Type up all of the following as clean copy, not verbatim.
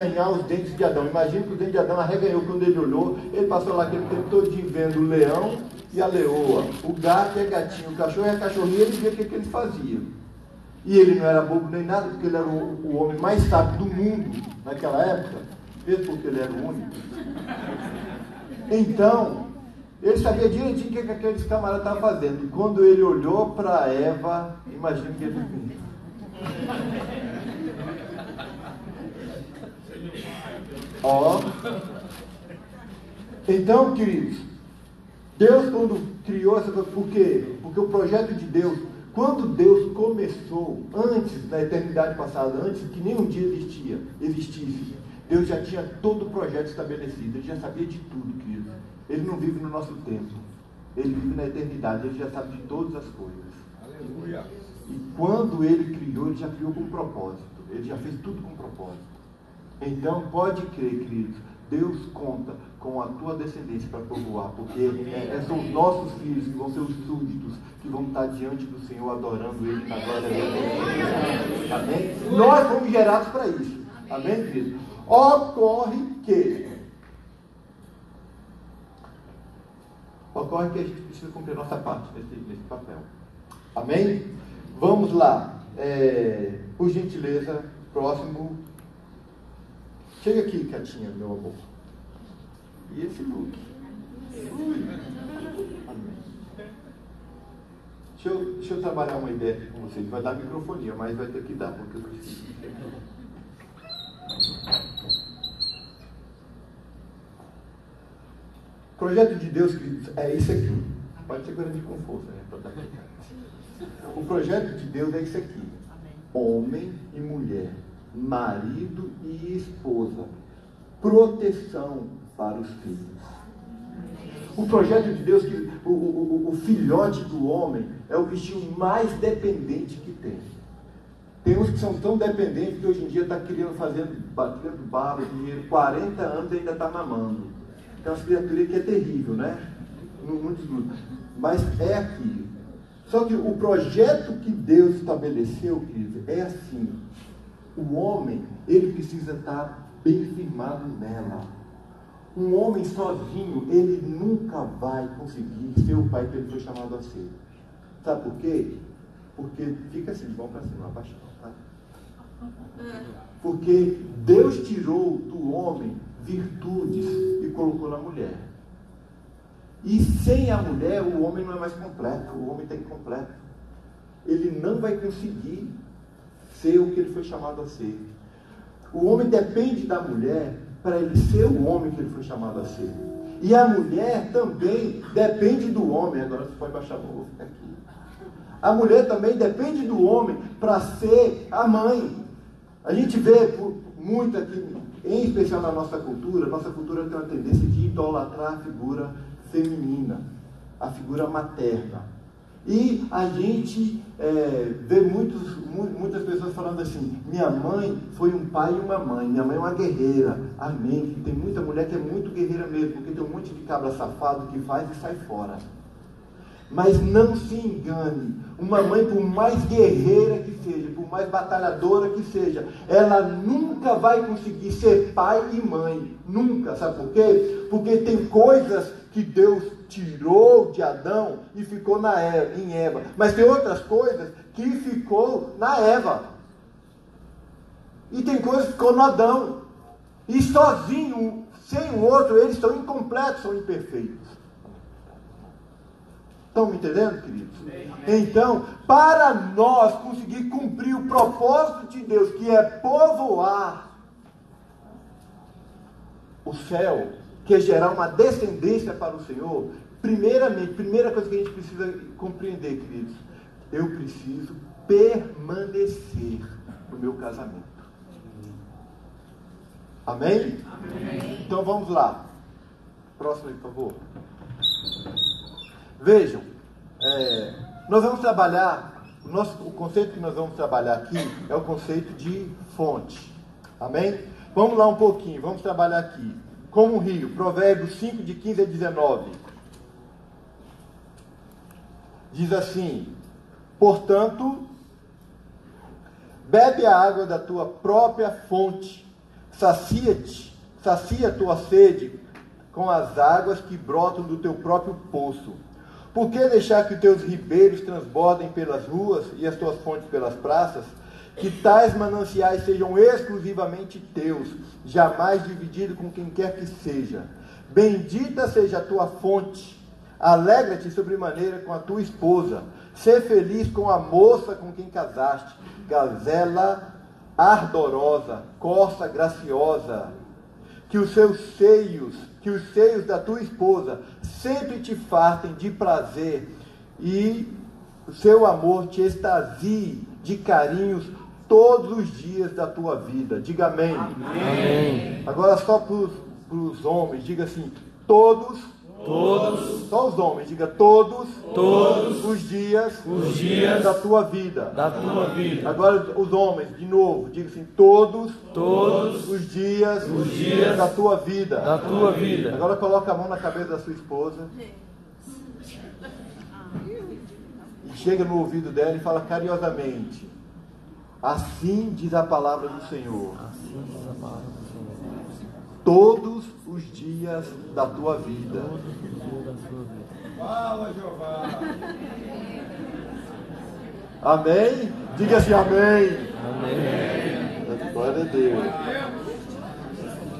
arreganhar os dentes de Adão. Imagina que o dente de Adão arreganhou quando ele olhou. Ele passou lá aquele tempo todinho vendo o leão e a leoa, o gato e a gatinha, o cachorro e a cachorrinha. Ele via o que eles faziam. E ele não era bobo nem nada, porque ele era o homem mais sábio do mundo naquela época, mesmo porque ele era o único. Então, ele sabia direitinho o que aqueles camaradas estavam fazendo. E quando ele olhou para Eva, imagina que ele viu. Ó. Então, queridos, Deus quando criou essa coisa, por quê? Porque o projeto de Deus, quando Deus começou, antes da eternidade passada, antes que nenhum dia existisse, Deus já tinha todo o projeto estabelecido, Ele já sabia de tudo, queridos. Ele não vive no nosso tempo, Ele vive na eternidade, Ele já sabe de todas as coisas. Aleluia. E quando Ele criou, Ele já criou com propósito, Ele já fez tudo com propósito. Então, pode crer, queridos, Deus conta com a tua descendência para povoar, porque são os nossos filhos que vão ser os súditos, que vão estar diante do Senhor, adorando Ele na glória dele. Amém? Nós fomos gerados para isso. Amém, queridos? Ocorre que a gente precisa cumprir a nossa parte nesse papel. Amém? Vamos lá. Por gentileza, próximo. Chega aqui, Catinha, meu amor. E esse look? Deixa eu trabalhar uma ideia aqui com vocês. Vai dar microfonia, mas vai ter que dar, porque eu preciso. O projeto de Deus, queridos, é isso aqui. Pode ser coisa de com força, né? O projeto de Deus é isso aqui. Homem e mulher. Marido e esposa, proteção para os filhos. O projeto de Deus, que o filhote do homem é o bichinho mais dependente que tem. Tem uns que são tão dependentes que hoje em dia está batendo bala, dinheiro, 40 anos e ainda está mamando. Então, as criaturas que é terrível, né? Mas é aquilo. Só que o projeto que Deus estabeleceu, querido, é assim. O homem, ele precisa estar bem firmado nela. Um homem sozinho, ele nunca vai conseguir ser o pai que ele foi chamado a ser. Sabe por quê? Porque, fica assim, de mão para cima, abaixo, tá? Porque Deus tirou do homem virtudes e colocou na mulher. E sem a mulher, o homem não é mais completo, o homem está incompleto. Ele não vai conseguir ser o que ele foi chamado a ser. O homem depende da mulher para ele ser o homem que ele foi chamado a ser. E a mulher também depende do homem. Agora você pode baixar o ficar aqui. A mulher também depende do homem para ser a mãe. A gente vê muito aqui, em especial na nossa cultura tem uma tendência de idolatrar a figura feminina, a figura materna. E a gente vê muitas pessoas falando assim: minha mãe foi um pai e uma mãe, minha mãe é uma guerreira. Amém. Tem muita mulher que é muito guerreira mesmo, porque tem um monte de cabra safado que faz e sai fora. Mas não se engane, uma mãe, por mais guerreira que seja, por mais batalhadora que seja, ela nunca vai conseguir ser pai e mãe. Nunca. Sabe por quê? Porque tem coisas que Deus tirou de Adão e ficou em Eva. Mas tem outras coisas que ficou na Eva. E tem coisas que ficou no Adão. E sozinho, sem o outro, eles são incompletos, são imperfeitos. Estão me entendendo, queridos? Então, para nós conseguir cumprir o propósito de Deus, que é povoar o céu, que é gerar uma descendência para o Senhor, primeira coisa que a gente precisa compreender, queridos, eu preciso permanecer no meu casamento. Amém? Amém. Então vamos lá. Próximo aí, por favor. Vejam, nós vamos trabalhar, o conceito que nós vamos trabalhar aqui é o conceito de fonte. Amém? Vamos lá um pouquinho, vamos trabalhar aqui. Como um rio, Provérbios 5, de 15 a 19. Diz assim: portanto, bebe a água da tua própria fonte, sacia tua sede com as águas que brotam do teu próprio poço. Por que deixar que teus ribeiros transbordem pelas ruas e as tuas fontes pelas praças? Que tais mananciais sejam exclusivamente teus, jamais dividido com quem quer que seja. Bendita seja a tua fonte, alegra-te sobremaneira com a tua esposa, sê feliz com a moça com quem casaste, gazela ardorosa, corça graciosa, que os seios da tua esposa sempre te fartem de prazer e o seu amor te extasie de carinhos todos os dias da tua vida. Diga amém. Amém. Agora só para os homens, diga assim, todos, só os homens, diga todos os dias da tua vida. Agora os homens, de novo, diga assim, todos os dias da tua vida. Agora coloca a mão na cabeça da sua esposa e chega no ouvido dela e fala carinhosamente: assim diz a palavra do Senhor. Todos os dias da tua vida. Fala, Jeová. Amém? Diga assim, amém. Amém. Glória a Deus.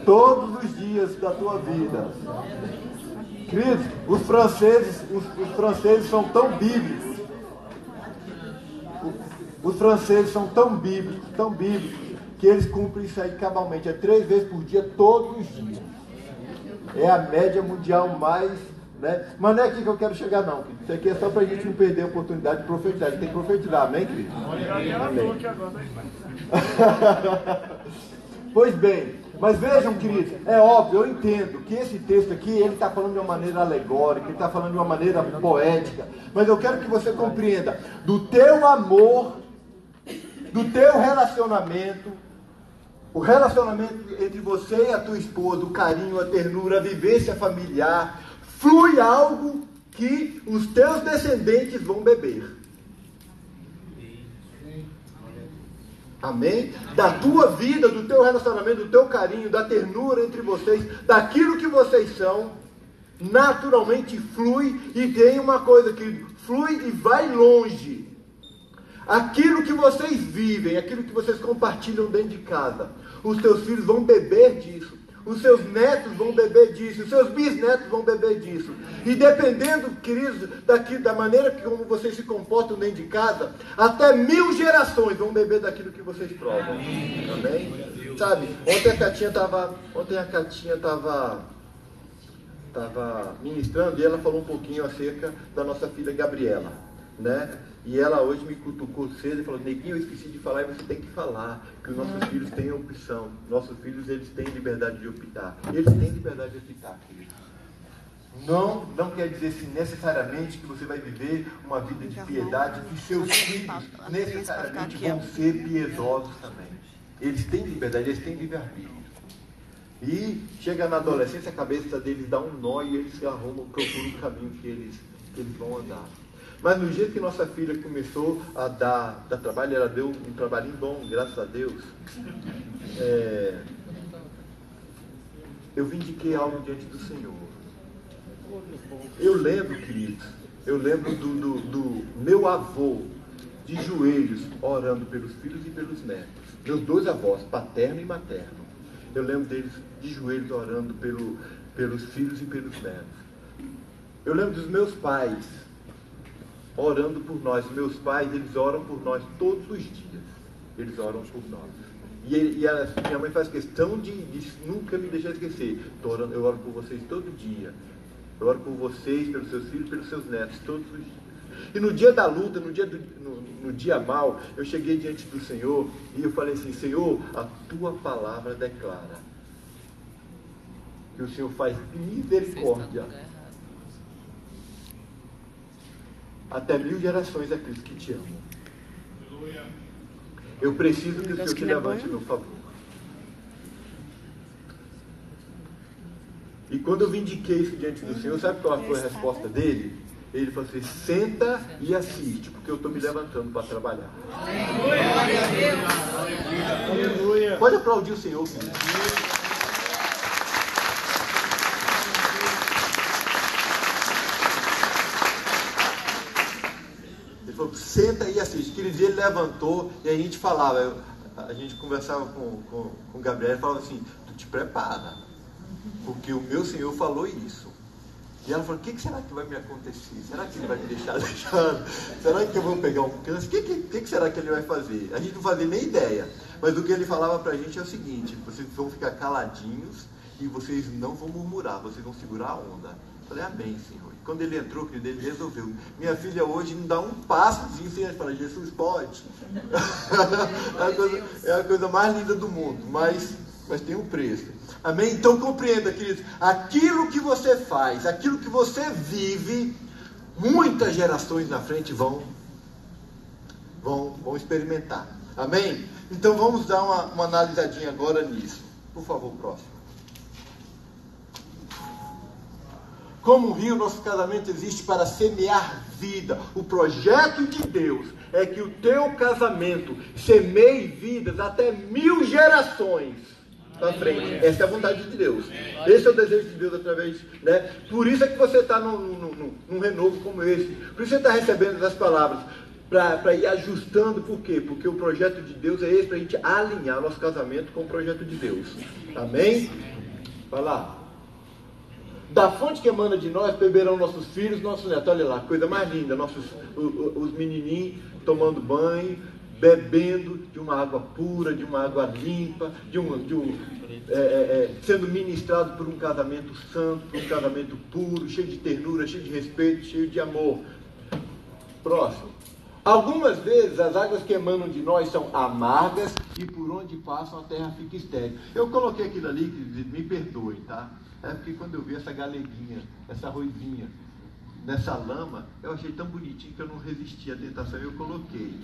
Todos os dias da tua vida. Queridos, os franceses são tão bíblicos. Os franceses são tão bíblicos, que eles cumprem isso aí cabalmente. É 3 vezes por dia, todos os dias. É a média mundial mais, né? Mas não é aqui que eu quero chegar, não, querido. Isso aqui é só para a gente não perder a oportunidade de profetizar. A gente tem que profetizar, amém, querido? Amém. Pois bem, mas vejam, queridos, é óbvio, eu entendo que esse texto aqui, ele está falando de uma maneira alegórica, ele está falando de uma maneira poética, mas eu quero que você compreenda, do teu amor, do teu relacionamento, o relacionamento entre você e a tua esposa, o carinho, a ternura, a vivência familiar, flui algo que os teus descendentes vão beber. Amém? Da tua vida, do teu relacionamento, do teu carinho, da ternura entre vocês, daquilo que vocês são, naturalmente flui, e tem uma coisa que flui e vai longe. Aquilo que vocês vivem, aquilo que vocês compartilham dentro de casa, os teus filhos vão beber disso, os seus netos vão beber disso, os seus bisnetos vão beber disso. E dependendo, queridos, da maneira como vocês se comportam dentro de casa, até 1000 gerações vão beber daquilo que vocês provam. Amém? Sabe, ontem a Catinha estava ministrando e ela falou um pouquinho acerca da nossa filha Gabriela, né? E ela hoje me cutucou cedo e falou: Neguinho, eu esqueci de falar, e você tem que falar, que os nossos filhos têm opção. Nossos filhos, eles têm liberdade de optar. Eles têm liberdade de optar, querido. Não quer dizer assim, necessariamente que você vai viver uma vida de piedade, que seus filhos necessariamente vão ser piedosos também. Eles têm liberdade, eles têm livre-arbítrio. E chega na adolescência, a cabeça deles dá um nó e eles procuram o caminho que eles vão andar. Mas no dia que nossa filha começou a dar trabalho, ela deu um trabalhinho bom, graças a Deus. Eu vindiquei algo diante do Senhor. Eu lembro, queridos, do meu avô de joelhos orando pelos filhos e pelos netos. Meus 2 avós, paterno e materno. Eu lembro deles de joelhos orando pelos filhos e pelos netos. Eu lembro dos meus pais orando por nós. Meus pais, eles oram por nós todos os dias. Eles oram por nós. Minha mãe faz questão de nunca me deixar esquecer. Eu oro por vocês todo dia. Eu oro por vocês, pelos seus filhos, pelos seus netos, todos os dias. E no dia da luta, no dia mal, eu cheguei diante do Senhor e eu falei assim: Senhor, a tua palavra declara que o Senhor faz misericórdia. Até 1000 gerações aqueles que te amam. Eu preciso que o Senhor te levante no favor. E quando eu vindiquei isso diante do Senhor, sabe qual foi a resposta dele? Ele falou assim: senta e assiste, porque eu estou me levantando para trabalhar. Pode aplaudir o Senhor, querido. Ele falou, senta aí e assiste. Queridos, ele levantou e a gente falava, a gente conversava com o Gabriel e falava assim, tu te prepara, porque o meu Senhor falou isso. E ela falou, o que será que vai me acontecer? Será que ele vai me deixar deixando? Será que eu vou pegar um câncer? O que será que ele vai fazer? A gente não fazia nem ideia. Mas o que ele falava pra gente é o seguinte, vocês vão ficar caladinhos e vocês não vão murmurar, vocês vão segurar a onda. Eu falei, amém, Senhor. E quando ele entrou, querido, ele resolveu. Minha filha hoje não dá um passozinho sem falar, Jesus, pode. É a coisa mais linda do mundo, mas tem um preço. Amém? Então compreenda, queridos, aquilo que você faz, aquilo que você vive, muitas gerações na frente vão experimentar. Amém? Então vamos dar uma analisadinha agora nisso. Por favor, próximo. Como um rio, nosso casamento existe para semear vida. O projeto de Deus é que o teu casamento semeie vidas até 1000 gerações para frente. Essa é a vontade de Deus. Esse é o desejo de Deus através, né? Por isso é que você está num renovo como esse. Por isso você está recebendo essas palavras. Para ir ajustando, por quê? Porque o projeto de Deus é esse, para a gente alinhar nosso casamento com o projeto de Deus. Amém? Vai lá. Da fonte que emana de nós, beberão nossos filhos, nossos netos. Olha lá, coisa mais linda. Os menininhos tomando banho, bebendo de uma água pura, de uma água limpa, sendo ministrado por um casamento santo, por um casamento puro, cheio de ternura, cheio de respeito, cheio de amor. Próximo. Algumas vezes as águas que emanam de nós são amargas e por onde passam a terra fica estéril. Eu coloquei aquilo ali, me perdoem, tá? É porque quando eu vi essa galeguinha, essa ruivinha nessa lama, eu achei tão bonitinho que eu não resisti à tentação e eu coloquei.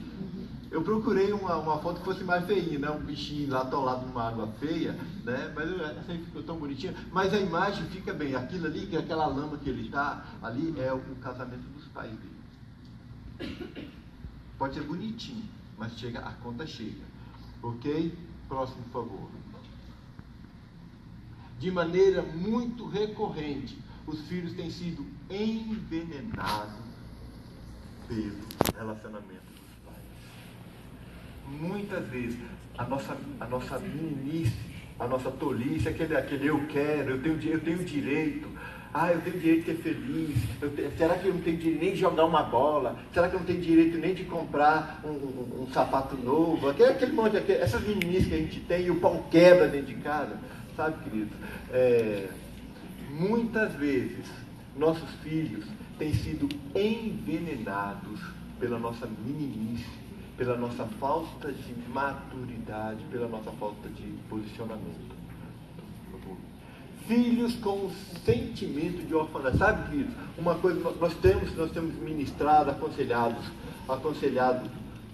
Eu procurei uma foto que fosse mais feinha, né? Um bichinho lá atolado numa água feia, né? Mas essa aí ficou tão bonitinha. Mas a imagem fica bem. Aquilo ali, que é aquela lama que ele está, ali é o casamento dos pais dele. Pode ser bonitinho, mas a conta chega. Ok? Próximo, por favor. De maneira muito recorrente, os filhos têm sido envenenados pelo relacionamento dos pais. Muitas vezes, a nossa meninice, a nossa tolice, aquele eu quero, eu tenho direito. Eu tenho direito de ser feliz. Será que eu não tenho direito nem de jogar uma bola? Será que eu não tenho direito nem de comprar um sapato novo? Aquele monte, essas meninices que a gente tem e o pau quebra dentro de casa. Sabe, querido? Muitas vezes, nossos filhos têm sido envenenados pela nossa meninice, pela nossa falta de maturidade, pela nossa falta de posicionamento. Filhos com sentimento de orfandade. Sabe, queridos? Uma coisa, nós temos ministrado, aconselhado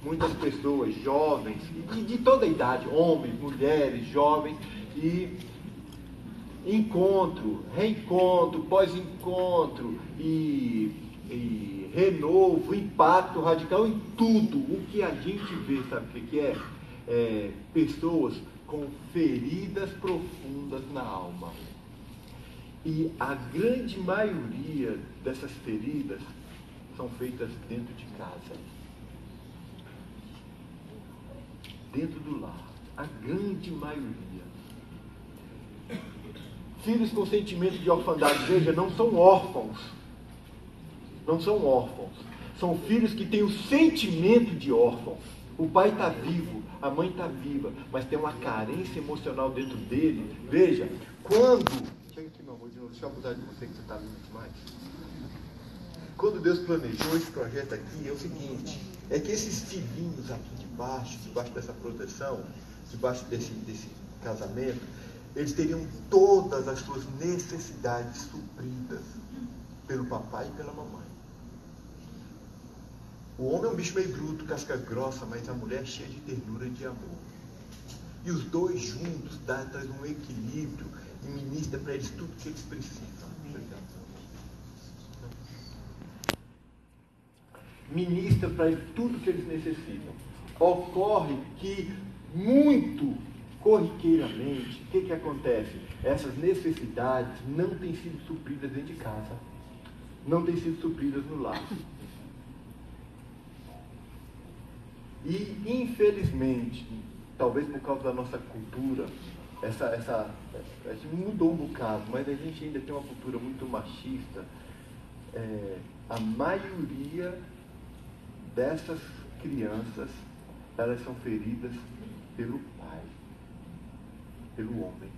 muitas pessoas, jovens, e de toda a idade, homens, mulheres, jovens, e encontro, reencontro, pós-encontro, e renovo, impacto radical em tudo. O que a gente vê, sabe o que é? Pessoas com feridas profundas na alma. E a grande maioria dessas feridas são feitas dentro de casa. Dentro do lar. A grande maioria. Filhos com sentimento de orfandade, veja, não são órfãos. Não são órfãos. São filhos que têm o sentimento de órfãos. O pai está vivo, a mãe está viva, mas tem uma carência emocional dentro dele. Veja, quando... Chega aqui, meu amor, de novo. Deixa eu abusar de você que você está lindo demais. Quando Deus planejou esse projeto aqui, é o seguinte, é que esses filhinhos aqui debaixo dessa proteção, debaixo desse casamento, eles teriam todas as suas necessidades supridas pelo papai e pela mamãe. O homem é um bicho meio bruto, casca grossa, mas a mulher é cheia de ternura e de amor. E os dois juntos trazem um equilíbrio e ministra para eles tudo que eles precisam. Ministra para eles tudo que eles necessitam. Ocorre que muito corriqueiramente, o que acontece? Essas necessidades não têm sido supridas dentro de casa, não têm sido supridas no lar. E, infelizmente, talvez por causa da nossa cultura, a gente mudou um bocado, mas a gente ainda tem uma cultura muito machista. A maioria dessas crianças, elas são feridas pelo pai, pelo homem.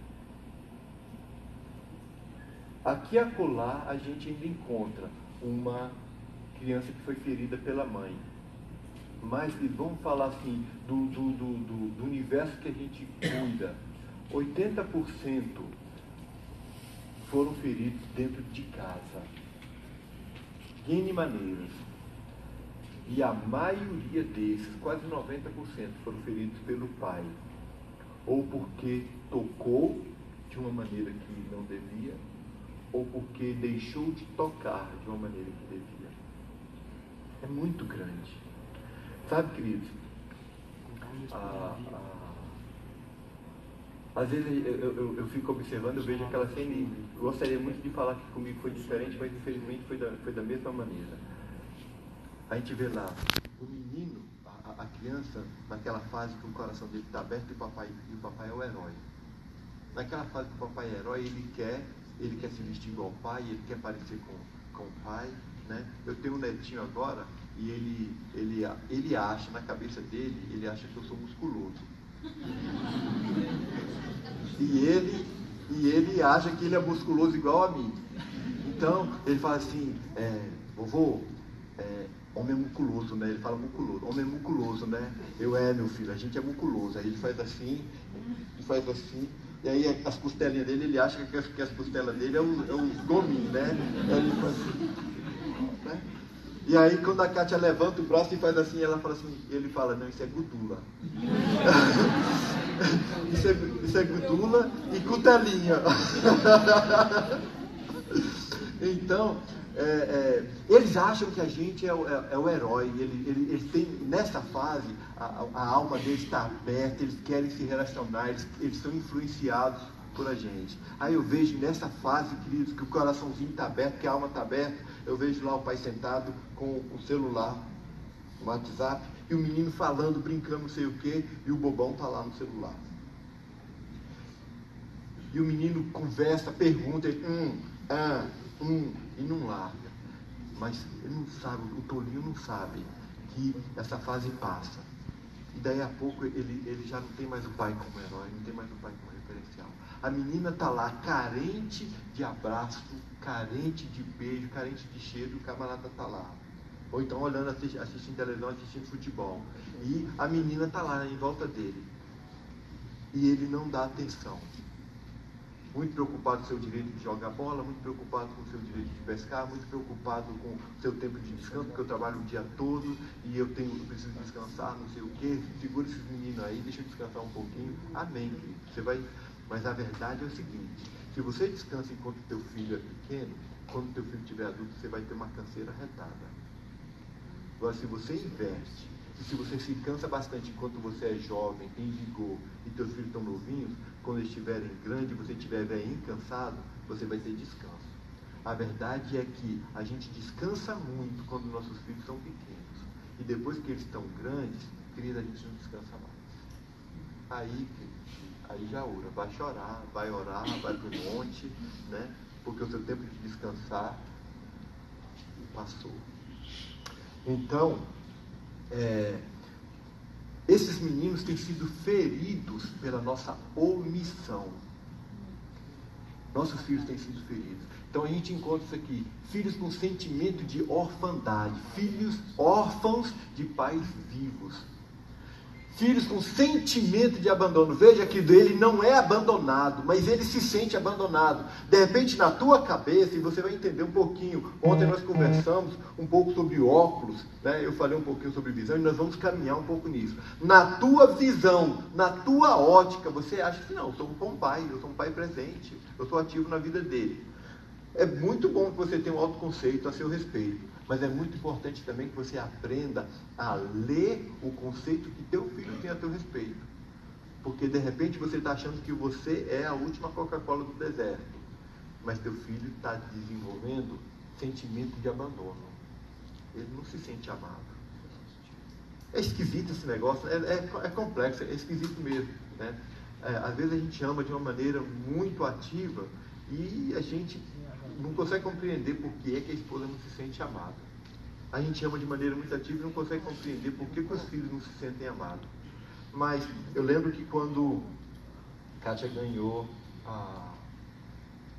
Aqui e acolá a gente ainda encontra uma criança que foi ferida pela mãe. Mas vamos falar assim, do universo que a gente cuida, 80% foram feridos dentro de casa, de N maneiras. E a maioria desses, quase 90%, foram feridos pelo pai. Ou porque tocou de uma maneira que não devia, ou porque deixou de tocar de uma maneira que devia. É muito grande. Sabe, queridos? Às vezes eu fico observando, eu vejo aquela cena e gostaria muito de falar que comigo foi diferente, mas infelizmente foi da mesma maneira. A gente vê lá o menino, a criança, naquela fase que o coração dele está aberto e o papai é o herói. Naquela fase que o papai é herói, ele quer se vestir igual ao pai, ele quer parecer com o pai, né? Eu tenho um netinho agora e ele acha, na cabeça dele, ele acha que eu sou musculoso. E ele acha que ele é musculoso igual a mim. Então, ele fala assim, vovô, homem é muculoso, né? Ele fala muculoso, homem é muculoso, né? Meu filho, a gente é muculoso. Aí ele faz assim, e aí as costelinhas dele, ele acha que as costelas dele é os gominhos, né? Aí ele faz assim, né? E aí quando a Kátia levanta o braço e faz assim, ela fala assim, ele fala, não, isso é gudula. isso é gudula e cutelinha. Então, eles acham que a gente é o herói. Eles têm, nessa fase, a alma deles está aberta, eles querem se relacionar, eles são influenciados por a gente. Aí eu vejo nessa fase, queridos, que o coraçãozinho está aberto, que a alma está aberta. Eu vejo lá o pai sentado com o celular, o WhatsApp, e o menino falando, brincando, não sei o quê, e o bobão está lá no celular. E o menino conversa, pergunta, e não larga. Mas ele não sabe, o tolinho não sabe que essa fase passa. E daí a pouco ele já não tem mais o pai como herói, não tem mais o pai como referencial. A menina está lá carente de abraço, carente de beijo, carente de cheiro, e o camarada está lá. Ou então olhando, assistindo televisão, assistindo futebol. E a menina está lá em volta dele. E ele não dá atenção. Muito preocupado com o seu direito de jogar bola, muito preocupado com o seu direito de pescar, muito preocupado com o seu tempo de descanso, porque eu trabalho o dia todo e eu preciso descansar, não sei o quê. Segura esses meninos aí, deixa eu descansar um pouquinho. Amém, querido. Você vai... Mas a verdade é o seguinte, se você descansa enquanto teu filho é pequeno, quando teu filho estiver adulto, você vai ter uma canseira retada. Agora, se você investe, e se você se cansa bastante enquanto você é jovem, tem vigor, e teus filhos estão novinhos, quando eles estiverem grandes, você estiver velhinho, cansado, você vai ter descanso. A verdade é que a gente descansa muito quando nossos filhos são pequenos. E depois que eles estão grandes, querida, a gente não descansa mais. Aí já ora, vai chorar, vai orar, vai para o monte, né? Porque o seu tempo de descansar passou. Então, esses meninos têm sido feridos pela nossa omissão. Nossos filhos têm sido feridos. Então a gente encontra isso aqui, filhos com sentimento de orfandade, filhos órfãos de pais vivos. Filhos com sentimento de abandono. Veja que ele não é abandonado, mas ele se sente abandonado. De repente, na tua cabeça, e você vai entender um pouquinho. Ontem nós conversamos um pouco sobre óculos, né? Eu falei um pouquinho sobre visão, e nós vamos caminhar um pouco nisso. Na tua visão, na tua ótica, você acha que não, eu sou um bom pai, eu sou um pai presente, eu sou ativo na vida dele. É muito bom que você tenha um autoconceito a seu respeito. Mas é muito importante também que você aprenda a ler o conceito que teu filho tem a teu respeito. Porque de repente você está achando que você é a última Coca-Cola do deserto, mas teu filho está desenvolvendo sentimento de abandono. Ele não se sente amado. É esquisito esse negócio, é complexo, é esquisito mesmo, né? Às vezes a gente ama de uma maneira muito ativa e a gente não consegue compreender por que é que a esposa não se sente amada. A gente ama de maneira muito ativa e não consegue compreender por que os filhos não se sentem amados. Mas eu lembro que quando Kátia ganhou a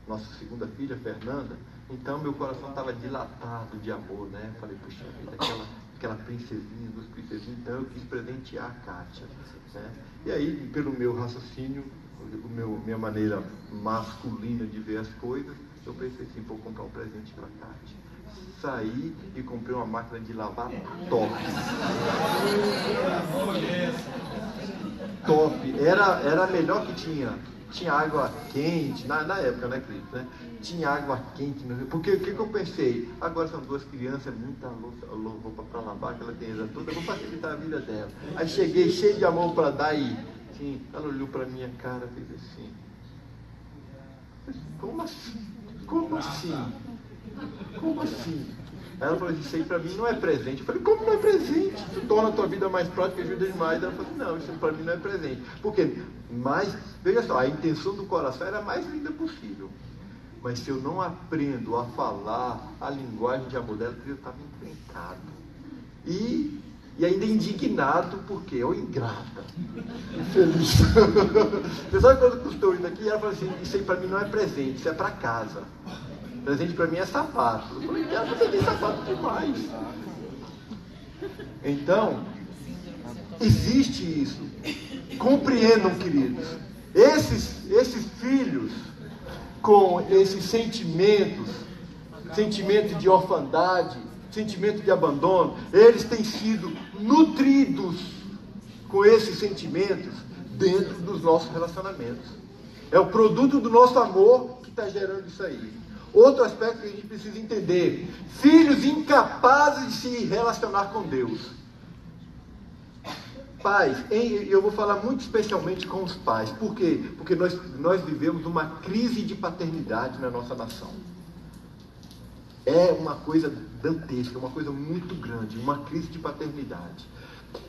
nossa segunda filha, Fernanda, então meu coração estava dilatado de amor, né? Eu falei, puxa vida, aquela princesinha dos princesinhos, então eu quis presentear a Kátia, né? E aí, pelo meu raciocínio, minha maneira masculina de ver as coisas, eu pensei assim, vou comprar um presente para a Kátia. Saí e comprei uma máquina de lavar top. Top. Era a melhor que tinha. Tinha água quente, na época, né, Cris? Né? Tinha água quente. Porque o que eu pensei? Agora são duas crianças, muita roupa para lavar, aquela beleza toda, eu vou facilitar a vida dela. Aí cheguei cheio de amor para dar e sim, ela olhou para minha cara e fez assim. Como assim? Como assim? Como assim? Aí ela falou, isso aí para mim não é presente. Eu falei, como não é presente? Isso torna a tua vida mais prática e ajuda demais. Ela falou, não, isso para mim não é presente. Por quê? Mas, veja só, a intenção do coração era a mais linda possível. Mas se eu não aprendo a falar a linguagem de amor dela, eu estava encrencado. E ainda indignado, porque é o ingrata. Infeliz. Você sabe quando custou isso aqui? Ela falou assim, isso aí para mim não é presente, isso é para casa. Presente para mim é sapato. Eu falei, você tem sapato demais. Então, existe isso. Compreendam, queridos. Esses filhos com esses sentimentos, sentimento de orfandade, sentimento de abandono, eles têm sido nutridos com esses sentimentos dentro dos nossos relacionamentos. É o produto do nosso amor que está gerando isso aí. Outro aspecto que a gente precisa entender: filhos incapazes de se relacionar com Deus. Pais, eu vou falar muito especialmente com os pais. Por quê? Porque nós vivemos uma crise de paternidade na nossa nação. É uma coisa dantesca, uma coisa muito grande, uma crise de paternidade.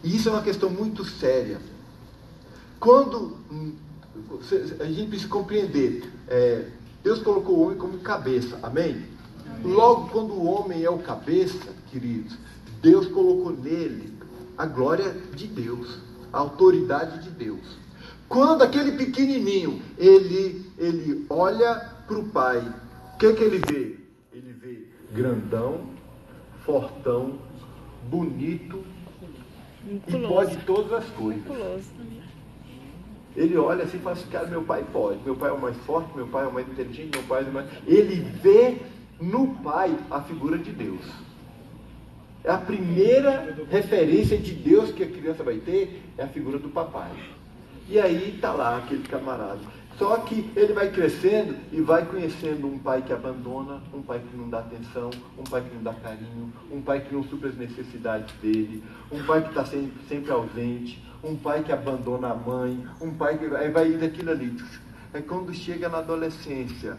E isso é uma questão muito séria. Quando a gente precisa compreender, Deus colocou o homem como cabeça, amém? Logo, quando o homem é o cabeça, queridos, Deus colocou nele a glória de Deus, a autoridade de Deus. Quando aquele pequenininho, ele olha para o pai, o que ele vê? Ele vê grandão, fortão, bonito e pode todas as coisas. Ele olha assim e fala assim, cara, meu pai pode, meu pai é o mais forte, meu pai é o mais inteligente, meu pai é o mais... Ele vê no pai a figura de Deus. É a primeira referência de Deus que a criança vai ter, é a figura do papai. E aí está lá aquele camarada. Só que ele vai crescendo e vai conhecendo um pai que abandona, um pai que não dá atenção, um pai que não dá carinho, um pai que não supre as necessidades dele, um pai que está sempre ausente, um pai que abandona a mãe, um pai que vai ir daquilo ali. Aí quando chega na adolescência,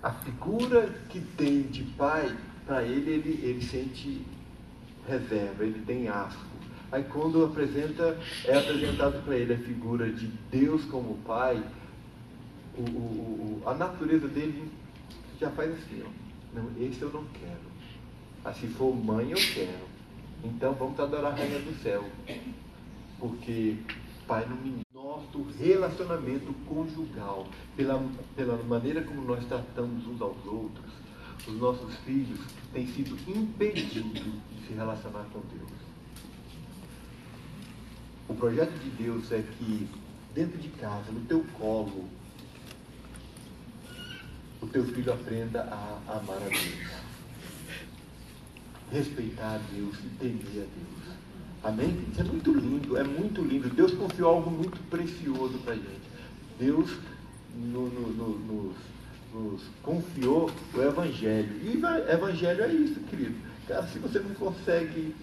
a figura que tem de pai, para ele sente reserva, ele tem asco. Aí quando é apresentado para ele a figura de Deus como pai, a natureza dele já faz assim, ó. Não, esse eu não quero. Se for mãe, eu quero. Então vamos adorar a rainha do céu. Porque pai não me... Nosso relacionamento conjugal, pela maneira como nós tratamos uns aos outros, os nossos filhos têm sido impedidos de se relacionar com Deus. O projeto de Deus é que dentro de casa, no teu colo, o teu filho aprenda a amar a Deus, respeitar a Deus e temer a Deus. Amém? Isso é muito lindo, é muito lindo. Deus confiou algo muito precioso para a gente. Deus nos confiou o Evangelho. E o Evangelho é isso, querido. Cara, se você não consegue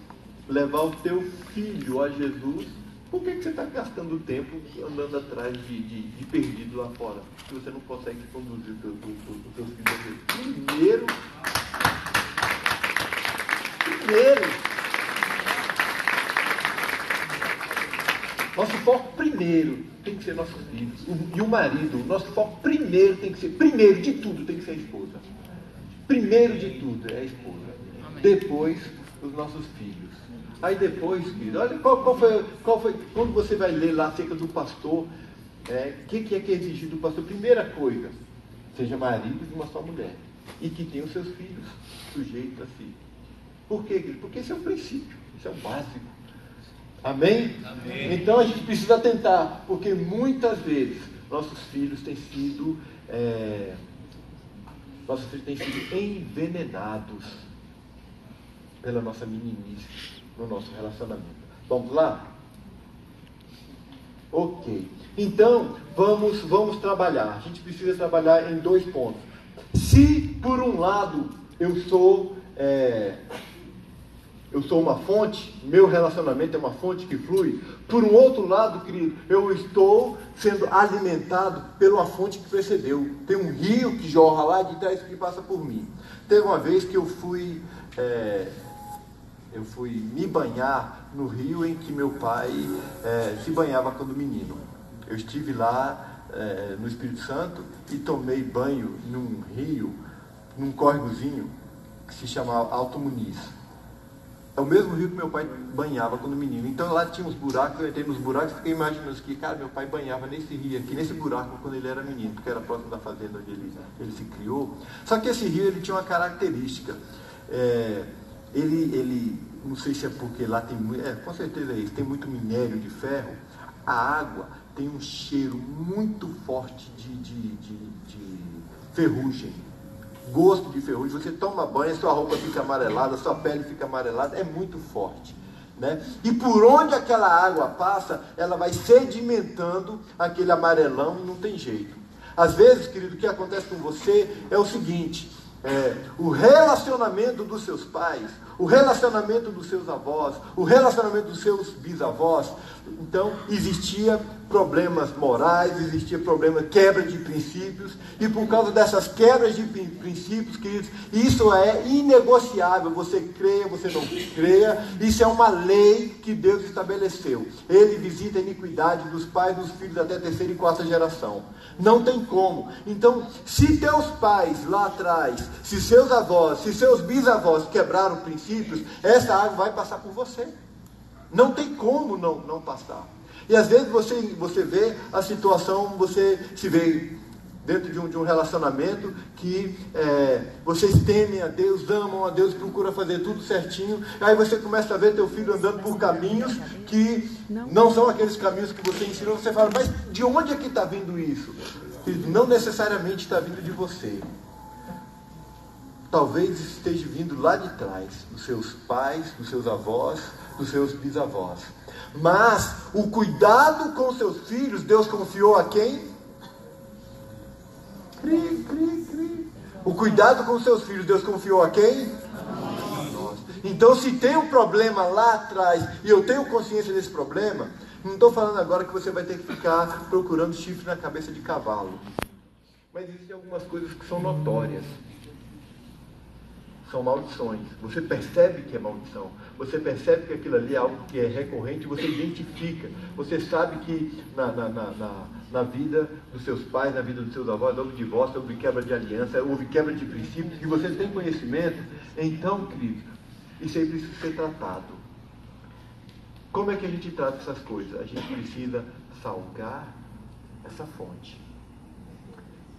levar o teu filho a Jesus, Por que você está gastando tempo andando atrás de perdido lá fora? Se você não consegue conduzir os seus filhos a Deus. Primeiro, nosso foco primeiro tem que ser nossos filhos. E o marido, nosso foco primeiro tem que ser, primeiro de tudo, tem que ser a esposa. Primeiro de tudo é a esposa. Depois, os nossos filhos. Aí depois, querido, olha qual foi, quando você vai ler lá acerca do pastor, o que é exigido do pastor? Primeira coisa, seja marido de uma só mulher. E que tenha os seus filhos sujeitos a si. Por quê, querido? Porque esse é o princípio, isso é o básico. Amém? Amém? Então a gente precisa atentar, porque muitas vezes nossos filhos têm sido envenenados pela nossa meninice no nosso relacionamento. Vamos lá? Ok. Então, vamos trabalhar. A gente precisa trabalhar em 2 pontos. Se, por um lado, eu sou uma fonte, meu relacionamento é uma fonte que flui, por um outro lado, querido, eu estou sendo alimentado por uma fonte que precedeu. Tem um rio que jorra lá de trás que passa por mim. Teve uma vez que eu fui me banhar no rio em que meu pai se banhava quando menino. Eu estive lá no Espírito Santo e tomei banho num rio, num córregozinho que se chama Alto Muniz. É o mesmo rio que meu pai banhava quando menino. Então lá tinha uns buracos, eu entrei nos buracos e fiquei imaginando que, cara, meu pai banhava nesse rio aqui, nesse buraco, quando ele era menino, porque era próximo da fazenda onde ele se criou. Só que esse rio, ele tinha uma característica. Ele, não sei se é porque lá tem muito, com certeza é isso, tem muito minério de ferro. A água tem um cheiro muito forte de ferrugem. Gosto de ferrugem, você toma banho, sua roupa fica amarelada, sua pele fica amarelada, é muito forte, né? E por onde aquela água passa, ela vai sedimentando aquele amarelão e não tem jeito. Às vezes, querido, o que acontece com você é o seguinte, o relacionamento dos seus pais, o relacionamento dos seus avós, o relacionamento dos seus bisavós, então existia problemas morais, existia quebra de princípios, e por causa dessas quebras de princípios, queridos, isso é inegociável, você creia, você não creia, isso é uma lei que Deus estabeleceu. Ele visita a iniquidade dos pais, dos filhos até a 3ª e 4ª geração. Não tem como. Então, se teus pais lá atrás, se seus avós, se seus bisavós quebraram princípios, essa água vai passar por você. Não tem como não passar. E às vezes você vê a situação, você se vê dentro de um relacionamento que vocês temem a Deus, amam a Deus, procuram fazer tudo certinho. Aí você começa a ver teu filho andando por caminhos que não são aqueles caminhos que você ensinou. Você fala, mas de onde é que está vindo isso? Não necessariamente está vindo de você. Talvez esteja vindo lá de trás, dos seus pais, dos seus avós, dos seus bisavós. Mas o cuidado com seus filhos, Deus confiou a quem? O cuidado com seus filhos, Deus confiou a quem? A nós. Então, se tem um problema lá atrás, e eu tenho consciência desse problema, não estou falando agora que você vai ter que ficar procurando chifre na cabeça de cavalo. Mas existem algumas coisas que são notórias. São maldições. Você percebe que é maldição. Você percebe que aquilo ali é algo que é recorrente, você identifica. Você sabe que na vida dos seus pais, na vida dos seus avós, houve divórcio, houve quebra de aliança, houve quebra de princípios, e você tem conhecimento. Então, querido, isso aí precisa ser tratado. Como é que a gente trata essas coisas? A gente precisa salgar essa fonte.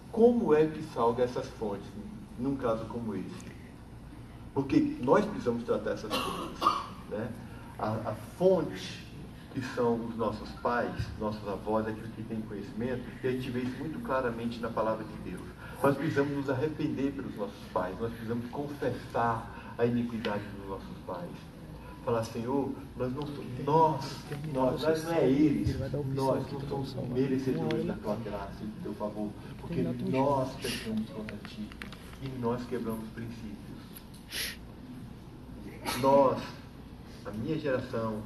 Como é que salga essas fontes num caso como esse? Porque nós precisamos tratar essas coisas, né? A fonte, que são os nossos pais, nossos avós, aqueles que têm conhecimento, e a gente vê isso muito claramente na palavra de Deus. Nós precisamos nos arrepender pelos nossos pais, nós precisamos confessar a iniquidade dos nossos pais. Falar, Senhor, nós não é eles, nós não somos merecedores da tua graça e do teu favor, porque nós pecamos contra ti e nós quebramos princípios. Nós, a minha geração,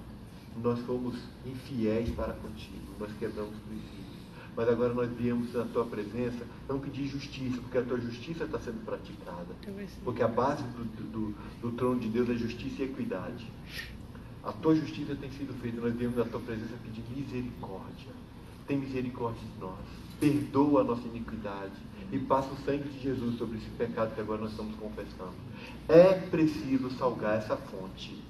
nós fomos infiéis para contigo, nós quebramos princípios. Mas agora nós viemos na tua presença, não pedir justiça, porque a tua justiça está sendo praticada. Porque a base do trono de Deus é justiça e equidade. A tua justiça tem sido feita, nós viemos na tua presença pedir misericórdia. Tem misericórdia de nós. Perdoa a nossa iniquidade e passa o sangue de Jesus sobre esse pecado que agora nós estamos confessando. É preciso salgar essa fonte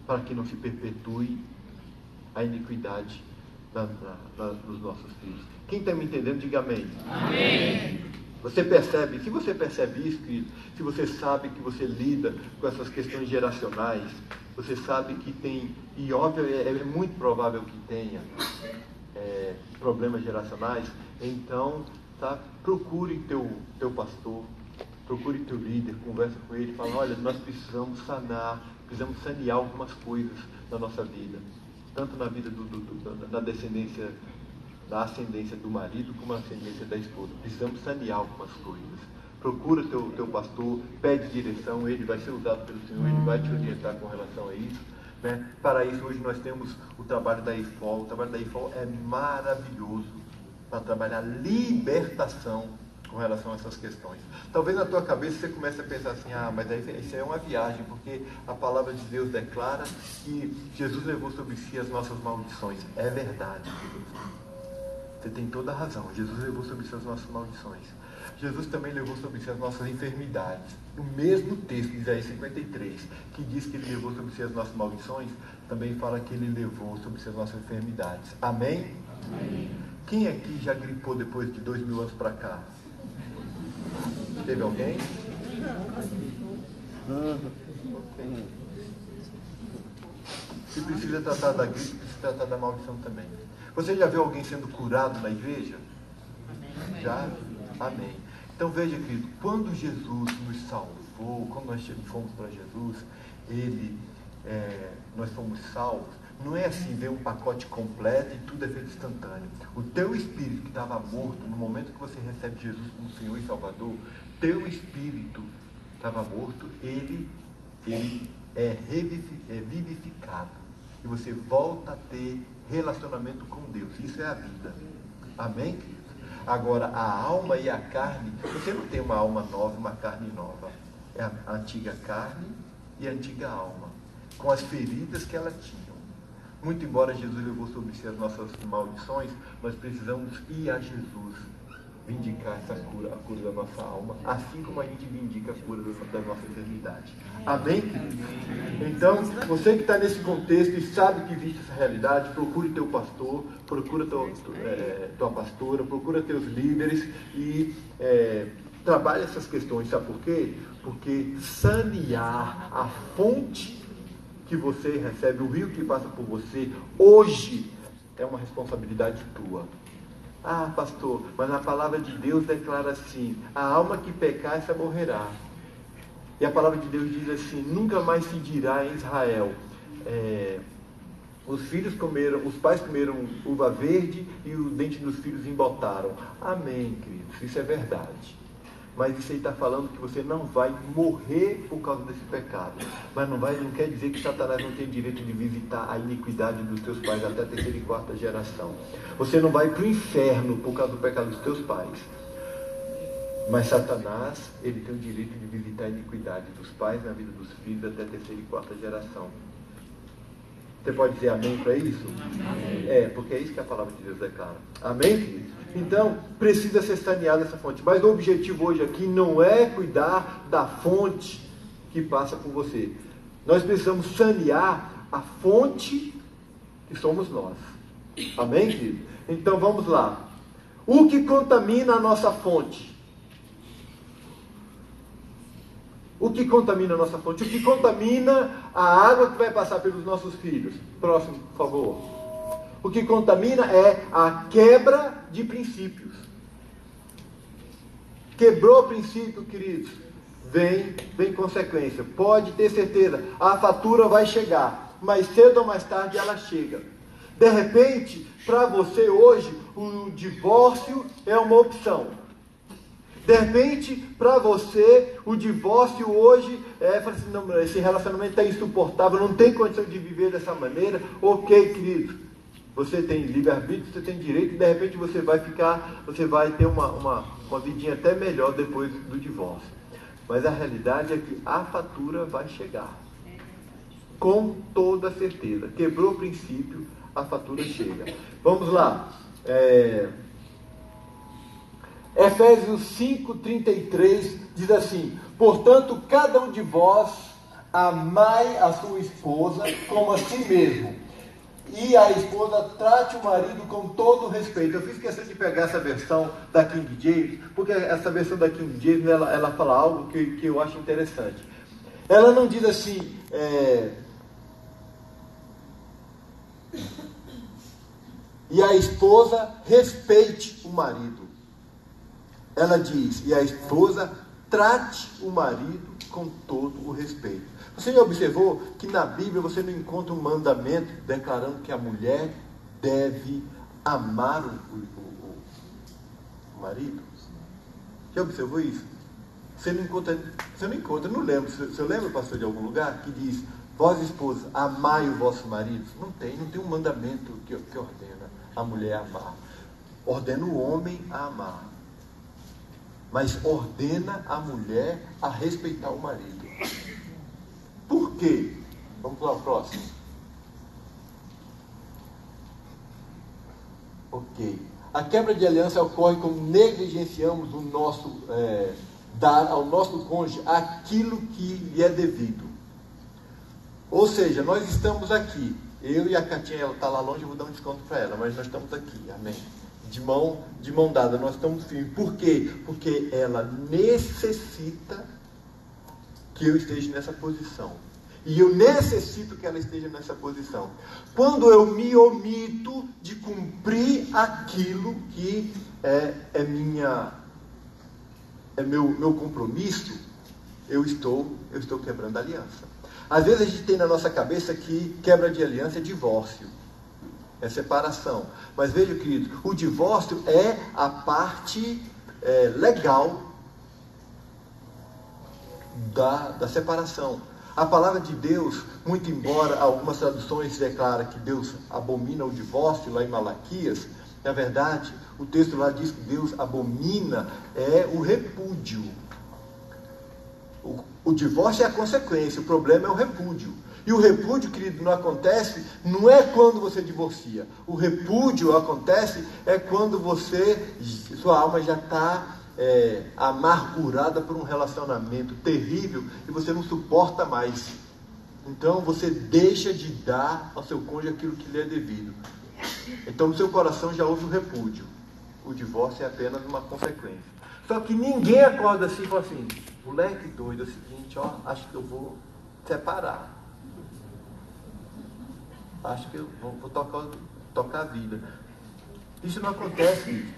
para que não se perpetue a iniquidade dos nossos filhos. Quem está me entendendo, diga amém. Amém. Você percebe, se você percebe isso, querido, se você sabe que você lida com essas questões geracionais, você sabe que tem, e óbvio, é muito provável que tenha problemas geracionais, então, tá, procure teu pastor, procure teu líder, conversa com ele, fala, olha, nós precisamos sanear algumas coisas na nossa vida, tanto na vida da descendência, da ascendência do marido, como na ascendência da esposa. Precisamos sanear algumas coisas. Procura teu pastor, pede direção, ele vai ser usado pelo Senhor, ele vai te orientar com relação a isso. Né? Para isso, hoje nós temos o trabalho da IFOL. O trabalho da IFOL é maravilhoso para trabalhar libertação com relação a essas questões. Talvez na tua cabeça você comece a pensar assim, mas aí isso é uma viagem, porque a palavra de Deus declara que Jesus levou sobre si as nossas maldições. É verdade, você tem toda a razão. Jesus levou sobre si as nossas maldições. Jesus também levou sobre si as nossas enfermidades. O mesmo texto de Isaías 53, que diz que ele levou sobre si as nossas maldições, também fala que ele levou sobre si as nossas enfermidades. Amém? Amém. Quem aqui já gripou depois de 2000 anos para cá? Teve alguém? Okay. Se precisa tratar da gripe, precisa tratar da maldição também. Você já viu alguém sendo curado na igreja? Amém. Já? Amém. Então veja, querido, quando Jesus nos salvou, quando nós fomos para Jesus, nós fomos salvos. Não é assim, ver um pacote completo e tudo é feito instantâneo. O teu espírito que estava morto, no momento que você recebe Jesus como Senhor e Salvador, teu espírito estava morto, ele é vivificado. E você volta a ter relacionamento com Deus. Isso é a vida. Amém, querido? Agora, a alma e a carne, você não tem uma alma nova, uma carne nova. É a antiga carne e a antiga alma, com as feridas que ela tinha. Muito embora Jesus levou sobre si as nossas maldições, nós precisamos ir a Jesus vindicar essa cura, a cura da nossa alma, assim como a gente vindica a cura da nossa eternidade. Amém? Então, você que está nesse contexto e sabe que existe essa realidade, procure teu pastor, procura tua pastora, procura teus líderes e trabalhe essas questões. Sabe por quê? Porque sanear a fonte que você recebe, o rio que passa por você, hoje é uma responsabilidade tua. Pastor, mas a palavra de Deus declara assim, a alma que pecar, essa morrerá. E a palavra de Deus diz assim, nunca mais se dirá em Israel, os pais comeram uva verde e o dente dos filhos embotaram. Amém, queridos, isso é verdade. Mas isso aí está falando que você não vai morrer por causa desse pecado. Mas não quer dizer que Satanás não tem direito de visitar a iniquidade dos teus pais até a 3ª e 4ª geração. Você não vai para o inferno por causa do pecado dos teus pais. Mas Satanás, ele tem o direito de visitar a iniquidade dos pais na vida dos filhos até a 3ª e 4ª geração. Você pode dizer amém para isso? Amém. Porque é isso que a palavra de Deus declara. Amém, queridos? Então, precisa ser saneada essa fonte. Mas o objetivo hoje aqui não é cuidar da fonte que passa por você. Nós precisamos sanear a fonte que somos nós. Amém, querido? Então, vamos lá. O que contamina a nossa fonte? O que contamina a nossa fonte? O que contamina a água que vai passar pelos nossos filhos? Próximo, por favor. O que contamina é a quebra de princípios. Quebrou o princípio, queridos, vem consequência. Pode ter certeza, a fatura vai chegar, mas cedo ou mais tarde ela chega. De repente, para você hoje, o divórcio é uma opção. De repente, para você, o divórcio hoje fala assim, não, esse relacionamento está insuportável, não tem condição de viver dessa maneira. Ok, querido, você tem livre-arbítrio, você tem direito, e de repente você vai ter uma vidinha até melhor depois do divórcio. Mas a realidade é que a fatura vai chegar. Com toda certeza. Quebrou o princípio, a fatura chega. Vamos lá. Efésios 5:33 diz assim: portanto, cada um de vós amai a sua esposa como a si mesmo, e a esposa trate o marido com todo respeito. Eu fiz questão de pegar essa versão da King James, porque essa versão da King James, ela fala algo que eu acho interessante. Ela não diz assim, e a esposa respeite o marido. Ela diz, e a esposa trate o marido com todo o respeito. Você já observou que na Bíblia você não encontra um mandamento declarando que a mulher deve amar o marido? Já observou isso? Você não encontra, não lembro. Você lembra, pastor, de algum lugar que diz, vós esposas, amai o vosso marido? Não tem um mandamento que ordena a mulher a amar. Ordena o homem a amar. Mas ordena a mulher a respeitar o marido. Por quê? Vamos para o próximo. Ok. A quebra de aliança ocorre quando negligenciamos o nosso, dar ao nosso cônjuge aquilo que lhe é devido. Ou seja, nós estamos aqui. Eu e a Catinha, ela está lá longe, eu vou dar um desconto para ela, mas nós estamos aqui. Amém. De mão dada, nós estamos firmes. Por quê? Porque ela necessita que eu esteja nessa posição. E eu necessito que ela esteja nessa posição. Quando eu me omito de cumprir aquilo que é meu compromisso, eu estou quebrando a aliança. Às vezes a gente tem na nossa cabeça que quebra de aliança é divórcio. É separação. Mas veja, querido, o divórcio é a parte legal da separação. A palavra de Deus, muito embora algumas traduções declarem que Deus abomina o divórcio, lá em Malaquias, na verdade, o texto lá diz que Deus abomina o repúdio. O divórcio é a consequência, o problema é o repúdio. E o repúdio, querido, não é quando você divorcia. O repúdio acontece quando sua alma já está amargurada por um relacionamento terrível e você não suporta mais. Então você deixa de dar ao seu cônjuge aquilo que lhe é devido. Então no seu coração já houve o repúdio. O divórcio é apenas uma consequência. Só que ninguém acorda assim e fala assim, moleque doido, é o seguinte, acho que eu vou separar. Acho que eu vou tocar a vida. Isso não acontece.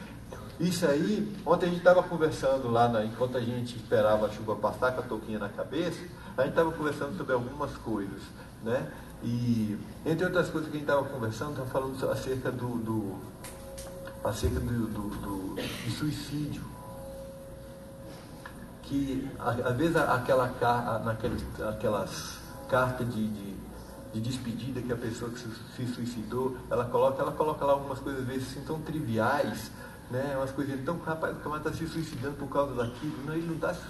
Isso aí, ontem a gente estava conversando lá, enquanto a gente esperava a chuva passar com a touquinha na cabeça, a gente estava conversando sobre algumas coisas, né? E, entre outras coisas que a gente estava conversando, estava falando acerca do suicídio. Que, às vezes, aquelas cartas de despedida que a pessoa que se suicidou, ela coloca lá algumas coisas, às vezes, assim, tão triviais, né? Umas coisas tão, rapaz, o camarada está se suicidando por causa daquilo. Não, ele não está se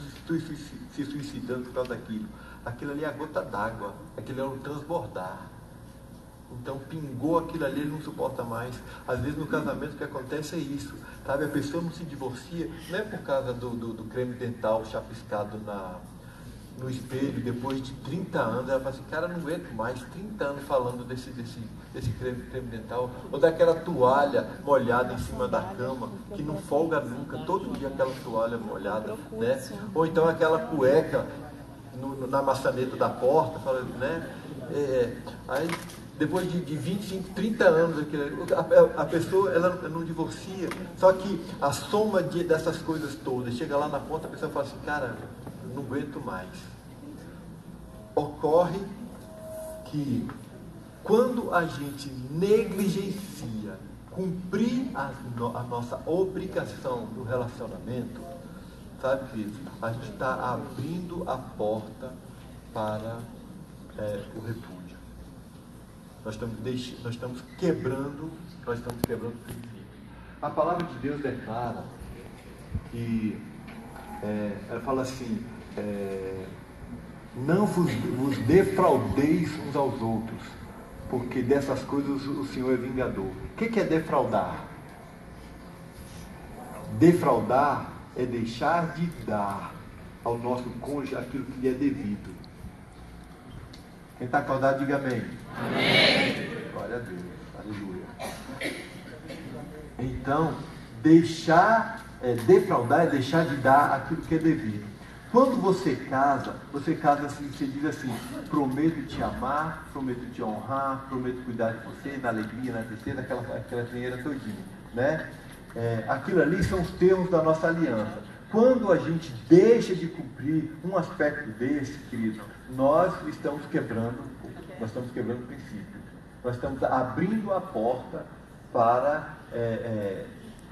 suicidando por causa daquilo. Aquilo ali é a gota d'água, aquilo é um transbordar. Então pingou aquilo ali, ele não suporta mais. Às vezes no casamento o que acontece é isso, sabe? A pessoa não se divorcia, não é por causa do creme dental chapiscado no espelho, depois de 30 anos, ela fala assim, cara, não aguento mais, 30 anos falando desse creme dental, ou daquela toalha molhada em cima da cama, que não folga nunca, todo dia aquela toalha molhada, né? Ou então aquela cueca na maçaneta da porta, né? Aí, depois de 25, 30 anos, a pessoa ela não divorcia, só que a soma dessas coisas todas, chega lá na ponta, a pessoa fala assim, cara, não aguento mais. Ocorre que quando a gente negligencia cumprir a nossa obrigação no relacionamento, sabe, queridos, a gente está abrindo a porta para o repúdio. Nós estamos quebrando o princípio. A palavra de Deus declara que ela fala assim, não vos defraudeis uns aos outros, porque dessas coisas o Senhor é vingador. O que é defraudar? Defraudar é deixar de dar ao nosso cônjuge aquilo que lhe é devido. Quem está acordado, diga amém. Amém. Glória a Deus. Aleluia. Então, defraudar é deixar de dar aquilo que é devido. Quando você casa assim, você diz assim, prometo te amar, prometo te honrar, prometo cuidar de você, na alegria, na tristeza, aquela dinheira todinha, né? Aquilo ali são os termos da nossa aliança. Quando a gente deixa de cumprir um aspecto desse, querido, nós estamos quebrando o princípio. Nós estamos abrindo a porta para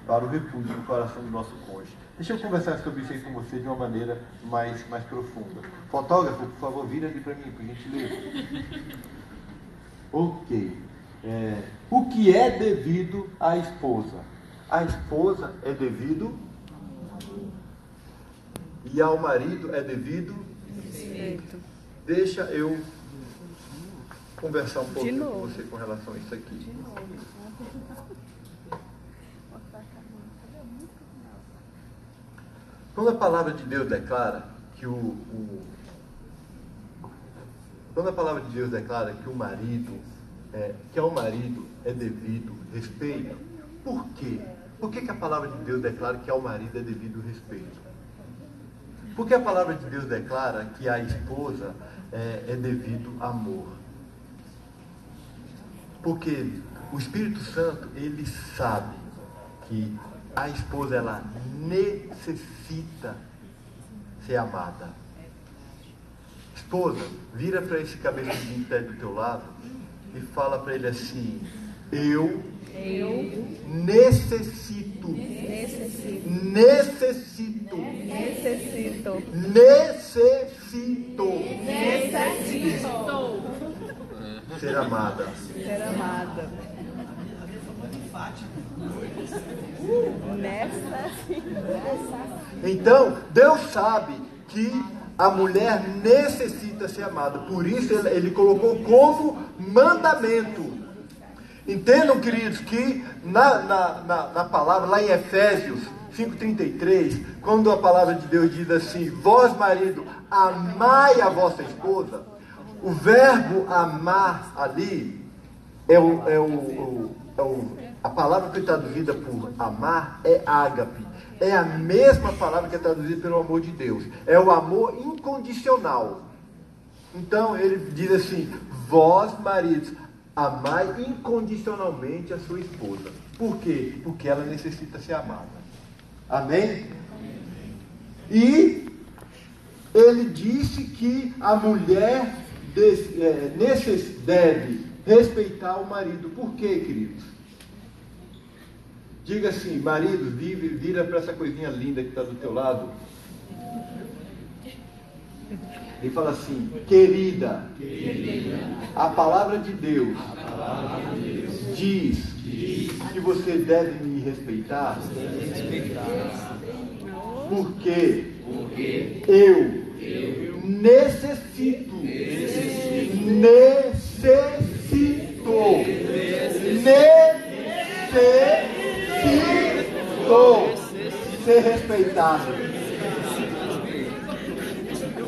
o repúdio no coração do nosso cônjuge. Deixa eu conversar sobre isso aí com você de uma maneira mais profunda. Fotógrafo, por favor, vira ali para mim, por gentileza. Ok. O que é devido à esposa? A esposa é devido e ao marido é devido respeito. Deixa eu conversar um pouco com você com relação a isso aqui. Quando a palavra de Deus declara que quando a palavra de Deus declara que ao marido é devido respeito, por quê? Por que a palavra de Deus declara que ao marido é devido respeito? Porque a palavra de Deus declara que à esposa é devido amor. Porque o Espírito Santo, ele sabe que a esposa, ela necessita ser amada. Esposa, vira para esse cabeçudinho que está aí do teu lado e fala para ele assim: eu necessito ser amada. Então, Deus sabe que a mulher necessita ser amada. Por isso ele colocou como mandamento. Entendam, queridos, que na palavra, lá em Efésios 5:33, quando a palavra de Deus diz assim: vós, marido, amai a vossa esposa, o verbo amar ali a palavra que é traduzida por amar é ágape. É a mesma palavra que é traduzida pelo amor de Deus. É o amor incondicional. Então ele diz assim: vós, maridos, amai incondicionalmente a sua esposa. Por quê? Porque ela necessita ser amada. Amém? E ele disse que a mulher deve respeitar o marido. Por quê, queridos? Diga assim: marido, vira para essa coisinha linda que está do teu lado. Ele fala assim: querida, a palavra de Deus diz que você deve me respeitar, porque eu necessito ser respeitado.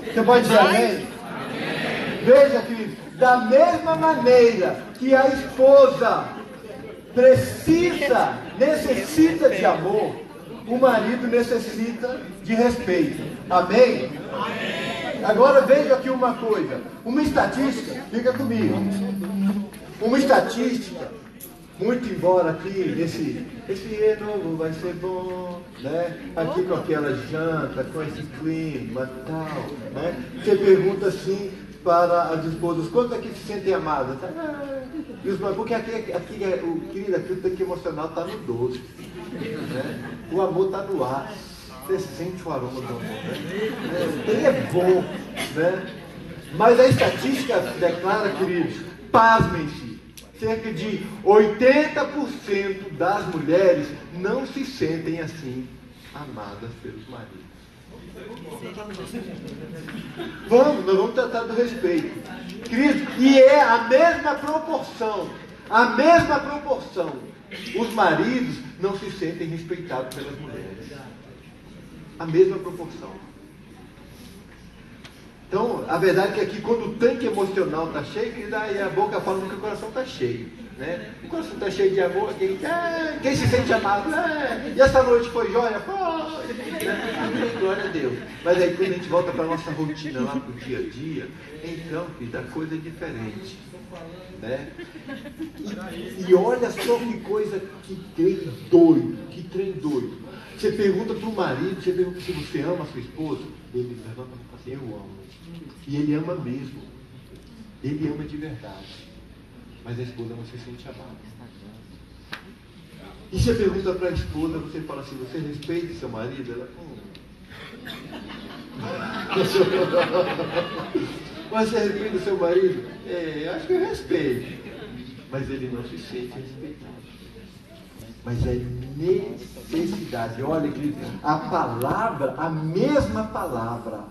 Você pode dizer amém? Veja, querido, da mesma maneira que a esposa necessita de amor, o marido necessita de respeito. Amém? Agora veja aqui uma coisa, uma estatística, fica comigo. Uma estatística, muito embora aqui esse ano vai ser bom, né? Aqui com aquela janta, com esse clima e tal, né? Você pergunta assim para as esposas: quanto aqui se sentem amadas? E os maridos, porque aqui querido, aqui o tanque emocional está no doce, né? O amor está no ar. Você sente o aroma do amor, né? Ele é bom, né? Mas a estatística declara, queridos, pasmem-se, cerca de 80% das mulheres não se sentem assim amadas pelos maridos. Nós vamos tratar do respeito, queridos, e é a mesma proporção. Os maridos não se sentem respeitados pelas mulheres. A mesma proporção. Então, a verdade é que aqui, quando o tanque emocional está cheio, aí a boca fala que o coração está cheio. Né? O coração está cheio de amor, quem se sente amado? E essa noite foi jóia? Foi! Né? Glória a Deus. Mas aí, quando a gente volta para a nossa rotina, lá para o dia a dia, então, filho, a coisa é diferente. Né? E olha só que coisa, que trem doido. Você pergunta para o marido, você pergunta se você ama a sua esposa, ele levanta e fala assim, eu amo. E ele ama mesmo. Ele ama de verdade. Mas a esposa não se sente amada. E você pergunta para a esposa, você fala assim, você respeita seu marido? Ela, Mas você respeita o seu marido? Eu acho que eu respeito. Mas ele não se sente respeitado. Mas é necessidade. Olha, querido, a palavra, a mesma palavra,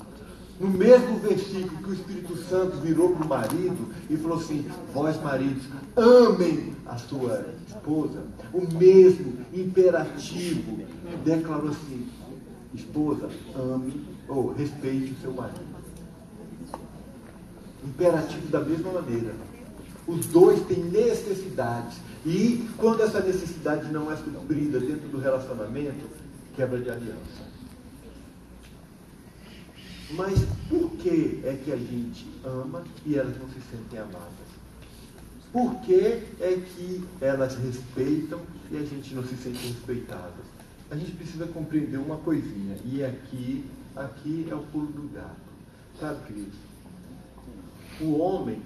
no mesmo versículo que o Espírito Santo virou para o marido e falou assim, vós maridos, amem a sua esposa. O mesmo imperativo declarou assim, esposa, ame ou respeite o seu marido. Imperativo da mesma maneira. Os dois têm necessidades. E quando essa necessidade não é suprida dentro do relacionamento, quebra de aliança. Mas por que é que a gente ama e elas não se sentem amadas? Por que é que elas respeitam e a gente não se sente respeitadas? A gente precisa compreender uma coisinha. E aqui é o pulo do gato. Sabe, querido? O homem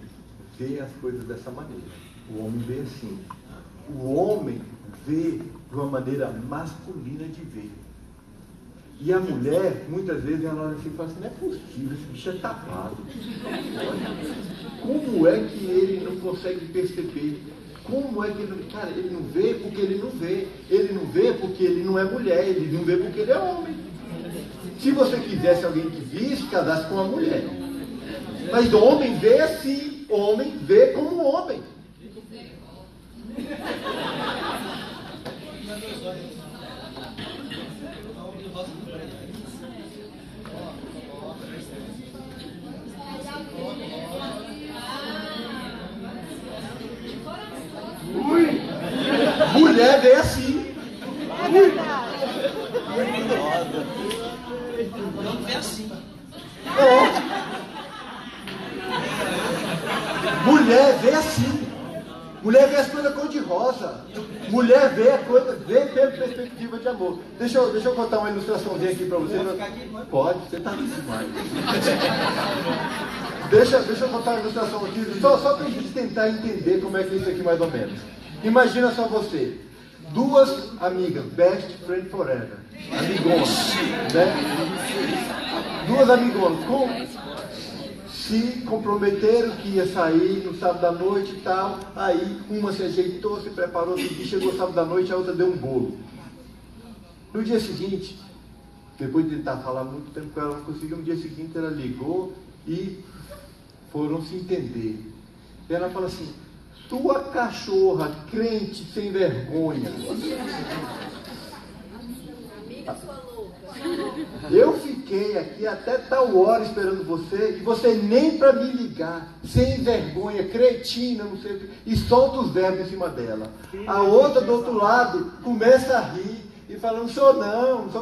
vê as coisas dessa maneira. O homem vê assim. O homem vê de uma maneira masculina de ver. E a mulher, muitas vezes, ela olha assim e fala assim, não é possível, esse bicho é tapado. Como é que ele não consegue perceber? Como é que ele não... Cara, ele não vê porque ele não vê. Ele não vê porque ele não é mulher. Ele não vê porque ele é homem. Se você quisesse alguém que visse, casasse com uma mulher. Mas o homem vê assim. O homem vê como homem. Mulher vê assim. Não vê assim. Mulher vê assim. Mulher vê as coisas cor-de-rosa. Mulher vê a coisa, vê pela perspectiva de amor. Deixa eu contar uma ilustraçãozinha aqui para você. Pode, você está demais. Deixa eu contar uma ilustração aqui, só para a gente tentar entender como é que é isso aqui mais ou menos. Imagina só você, duas amigas, best friend forever, amigonas, né? Duas amigonas, se comprometeram que ia sair no sábado à noite e tal, aí uma se ajeitou, se preparou, e chegou sábado à noite, a outra deu um bolo. No dia seguinte, depois de tentar falar muito tempo com ela, não conseguiu, no dia seguinte ela ligou e foram se entender. E ela fala assim, tua cachorra, crente, sem vergonha. Eu fiquei aqui até tal hora esperando você, e você nem para me ligar, sem vergonha, cretina, não sei o que, e solta os verbos em cima dela. A outra do outro lado começa a rir e fala, não sou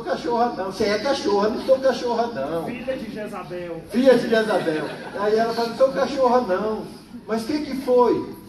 cachorra não. Você é cachorra, não sou cachorra não. Filha de Jezabel. Filha de Jezabel. Aí ela fala, não sou cachorra não. Mas o que foi?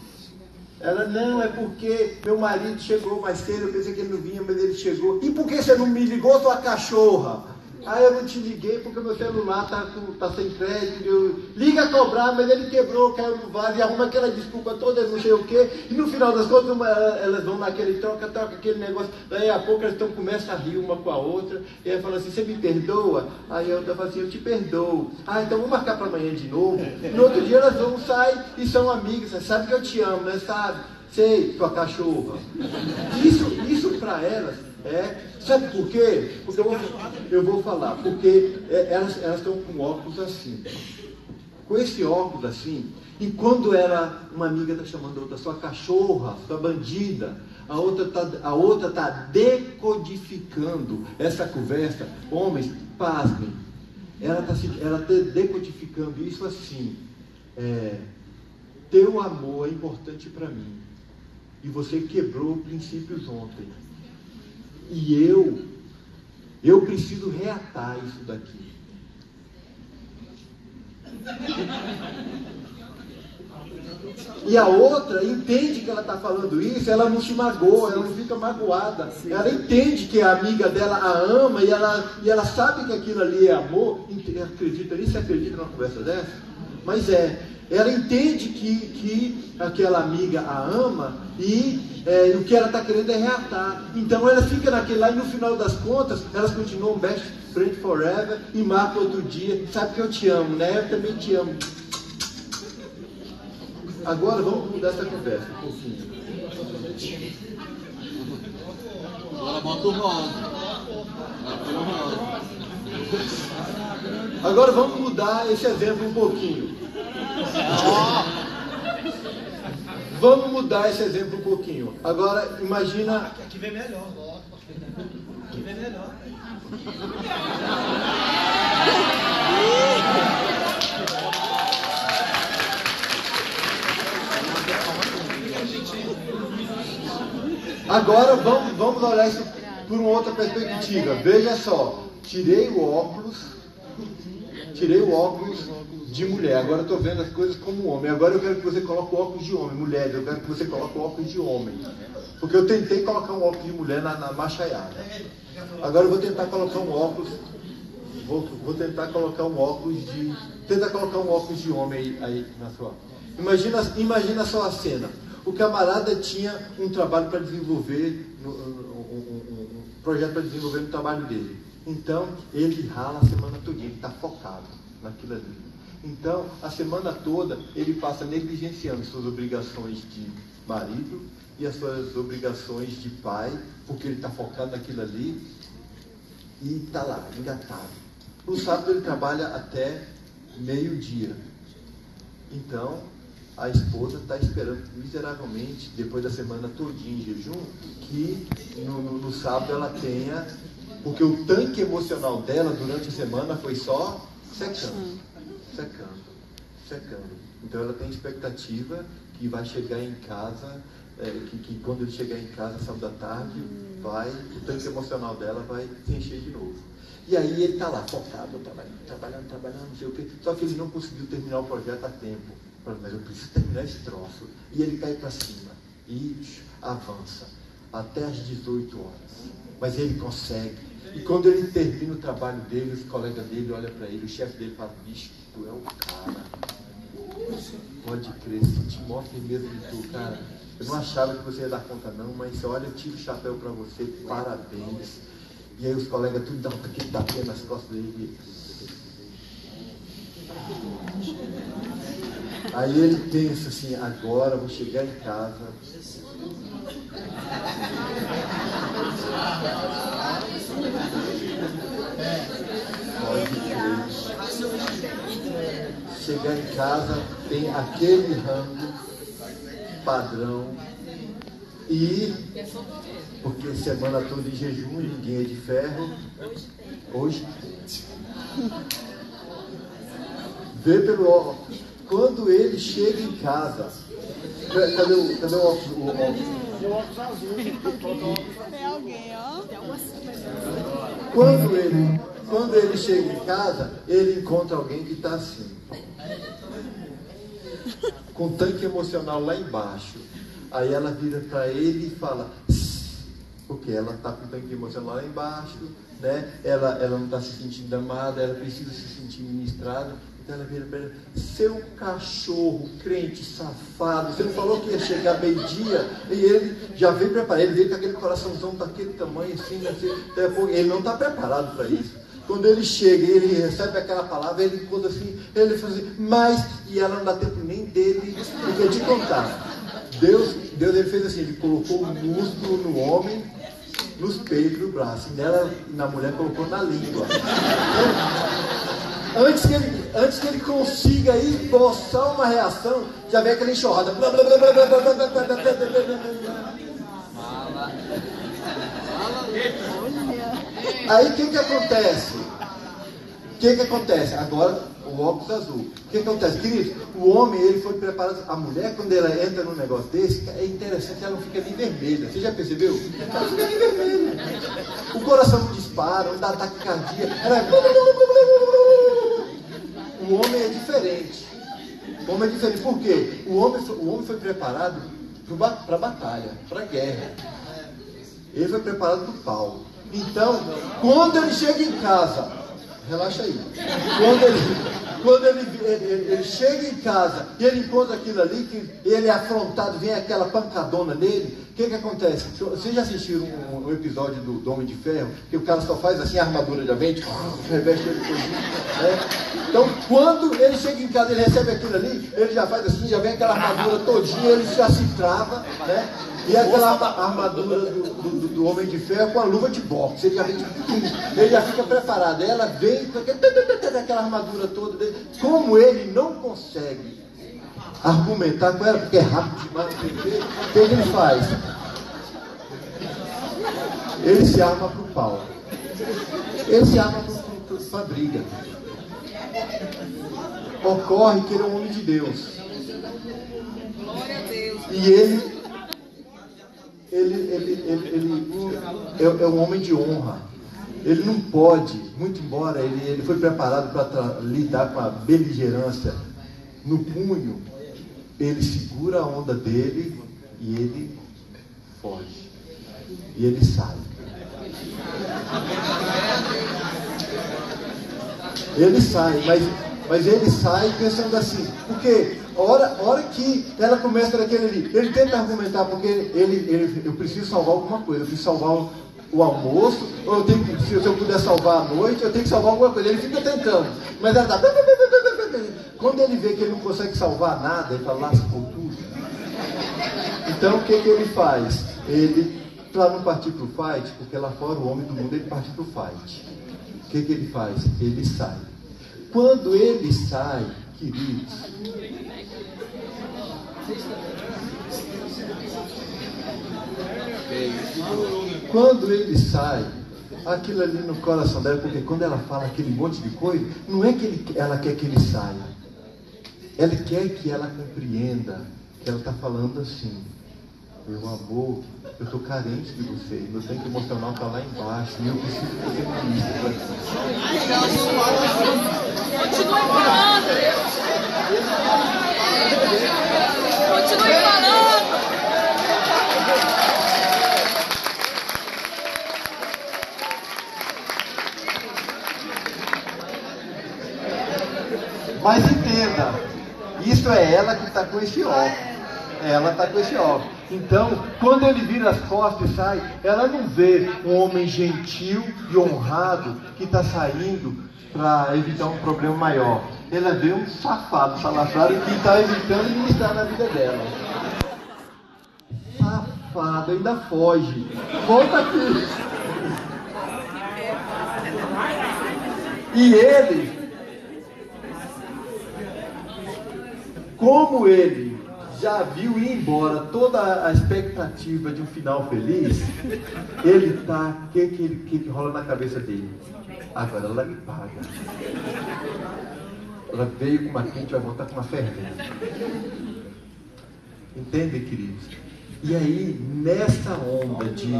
Ela, não, é porque meu marido chegou mais cedo, eu pensei que ele não vinha, mas ele chegou. E por que você não me ligou, sua cachorra? Ah, eu não te liguei porque meu celular tá sem crédito. Liga a cobrar, mas ele quebrou, caiu no vaso e arruma aquela desculpa toda, não sei o quê. E no final das contas, elas vão naquele troca, aquele negócio. Daí a pouco elas começam a rir uma com a outra. E ela fala assim, você me perdoa? Aí a outra fala assim, eu te perdoo. Ah, então vamos marcar para amanhã de novo. E no outro dia elas vão, saem e são amigas. Você sabe que eu te amo, né? Sabe? Sei, tua cachorra. Isso para elas sabe por quê? Porque eu vou falar, porque elas estão com óculos assim. Com esse óculos assim, e quando uma amiga está chamando a outra, sua cachorra, sua bandida, a outra tá decodificando essa conversa. Homens, pasmem, ela está decodificando isso assim. Teu amor é importante para mim. E você quebrou princípios ontem. E eu preciso reatar isso daqui. E a outra entende que ela está falando isso, ela não se magoa, ela não fica magoada. Ela entende que a amiga dela a ama e ela sabe que aquilo ali é amor. Acredita nisso? Você acredita numa conversa dessa? Mas ela entende que aquela amiga a ama e o que ela está querendo é reatar. Então ela fica naquele lá e no final das contas elas continuam best friend forever e marcam outro dia. Sabe que eu te amo, né? Eu também te amo. Agora vamos mudar essa conversa um pouquinho. Agora bota o rosa. Agora vamos mudar esse exemplo um pouquinho. Vamos mudar esse exemplo um pouquinho. Agora imagina. Aqui vem melhor. Aqui vem melhor. Agora vamos olhar isso por uma outra perspectiva. Veja só, tirei o óculos de mulher. Agora eu estou vendo as coisas como homem. Agora eu quero que você coloque o óculos de homem. Mulheres, eu quero que você coloque o óculos de homem. Porque eu tentei colocar um óculos de mulher na machaiada. Agora eu vou tentar colocar um óculos. Vou tentar colocar um óculos de. Tenta colocar um óculos de homem aí na sua. Imagina só a cena. O camarada tinha um trabalho para desenvolver, um projeto para desenvolver no trabalho dele. Então, ele rala a semana toda, ele está focado naquilo ali. Então, a semana toda, ele passa negligenciando suas obrigações de marido e as suas obrigações de pai, porque ele está focado naquilo ali e está lá, engatado. No sábado, ele trabalha até meio-dia. Então, a esposa está esperando miseravelmente, depois da semana todinha em jejum, que no sábado ela tenha, porque o tanque emocional dela durante a semana foi só secando. Então ela tem expectativa que vai chegar em casa, que quando ele chegar em casa, sábado à tarde, o tanque emocional dela vai se encher de novo. E aí ele está lá, focado, trabalhando, não sei o quê, só que ele não conseguiu terminar o projeto a tempo. Mas eu preciso terminar esse troço. E ele cai para cima e avança até às 18 horas. Mas ele consegue. E quando ele termina o trabalho dele, os colegas dele olham para ele, o chefe dele fala, bicho, tu é o cara. Pode crer, te mostra mesmo de tu, cara. Eu não achava que você ia dar conta não, mas olha, eu tiro o chapéu para você, parabéns. E aí os colegas tudo dão aquele tapinha nas costas dele. Aí ele pensa assim, agora vou chegar em casa. Pode crer. Chegar em casa, tem aquele rango padrão. E, porque semana toda em jejum, ninguém é de ferro. Hoje. Vê pelo óculos. Quando ele chega em casa, cadê o óculos? O óculos azul. Tem alguém, ó. Quando ele chega em casa, ele encontra alguém que está assim, com tanque emocional lá embaixo. Aí ela vira para ele e fala, Porque ela está com o tanque emocional lá embaixo, né? Ela não está se sentindo amada, ela precisa se sentir ministrada. Então ela vira para ele: seu cachorro, crente, safado, você não falou que ia chegar meio-dia? E ele já veio preparado, ele veio com aquele coraçãozão daquele tamanho assim, ele não está preparado para isso. Quando ele chega e ele recebe aquela palavra, ele encontra assim, ele fala assim, mas, e ela não dá tempo nem dele, porque te contar. Deus ele fez assim, ele colocou o músculo no homem, nos peitos, no braço, e nela, na mulher colocou na língua. Então, antes que ele consiga esboçar uma reação, já vem aquela enxurrada. Aí o que acontece? O que acontece? Agora o óculos azul. O que acontece? Queridos, o homem ele foi preparado. A mulher, quando ela entra num negócio desse, é interessante, ela não fica nem vermelha. Você já percebeu? Ela não fica nem vermelha. O coração não dispara, não dá taquicardia. O homem é diferente. O homem é diferente. Por quê? O homem foi preparado para a batalha, para a guerra. Ele foi preparado para o pau. Então, quando ele chega em casa, relaxa aí. Quando ele chega em casa e ele encontra aquilo ali, que ele é afrontado, vem aquela pancadona nele, o que acontece? Vocês já assistiram um episódio do Homem de Ferro, que o cara só faz assim, a armadura já vem, reveste ele todinho, né? Então, quando ele chega em casa, ele recebe aquilo ali, ele já faz assim, já vem aquela armadura todinha, ele já se trava, né? E aquela armadura do Homem de Ferro com a luva de boxe, ele já fica preparado. Ela vem com aquela armadura toda dele. Como ele não consegue argumentar com ela, porque é rápido demais, o que ele faz? Ele se arma para o pau. Ele se arma para a briga. Ocorre que ele é um homem de Deus. Glória a Deus. E ele é um homem de honra. Ele não pode, muito embora ele foi preparado para lidar com a beligerância no punho, ele segura a onda dele e ele foge. E ele sai. Ele sai, mas ele sai pensando assim, porque a hora que ela começa naquele ali, ele tenta argumentar, porque eu preciso salvar alguma coisa, eu preciso salvar o almoço, ou se eu puder salvar a noite, eu tenho que salvar alguma coisa. Ele fica tentando, mas ela tá... Quando ele vê que ele não consegue salvar nada, ele fala, lascou tudo. Então o que ele faz? Ele, para não partir para o fight, porque lá fora o homem do mundo, ele parte para o fight. O que ele faz? Ele sai. Quando ele sai, queridos, quando ele sai, aquilo ali no coração dela, porque quando ela fala aquele monte de coisa, não é que ela quer que ele saia, ela quer que ela compreenda que ela está falando assim, meu amor, eu estou carente de você, meu tanque emocional está lá embaixo, e eu preciso que você ministre aqui. Continue falando. Continue falando. Mas entenda, isso é ela que está com esse óculos. Ela está com esse óculos. Então, quando ele vira as costas e sai, ela não vê um homem gentil e honrado que está saindo para evitar um problema maior. Ela vê um safado, salafrário, que está evitando ministrar na vida dela. Safado, ainda foge. Volta aqui. E ele, como ele já viu ir embora toda a expectativa de um final feliz, ele tá, o que rola na cabeça dele? Agora ela me paga. Ela veio com uma quente, vai voltar com uma fervente. Entende, queridos? E aí, nessa onda de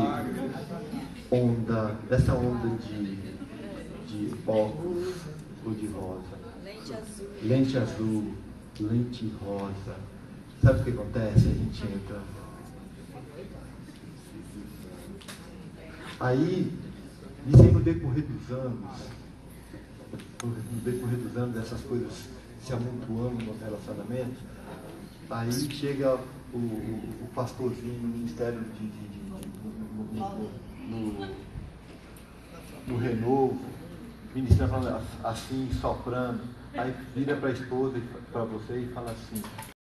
óculos ou de rosa, lente azul, lente rosa, sabe o que acontece? A gente entra Aí, isso aí no decorrer dos anos, essas coisas se amontoando no relacionamento, aí chega o pastorzinho no ministério no renovo, ministrando assim, soprando, aí vira para a esposa, para você e fala assim: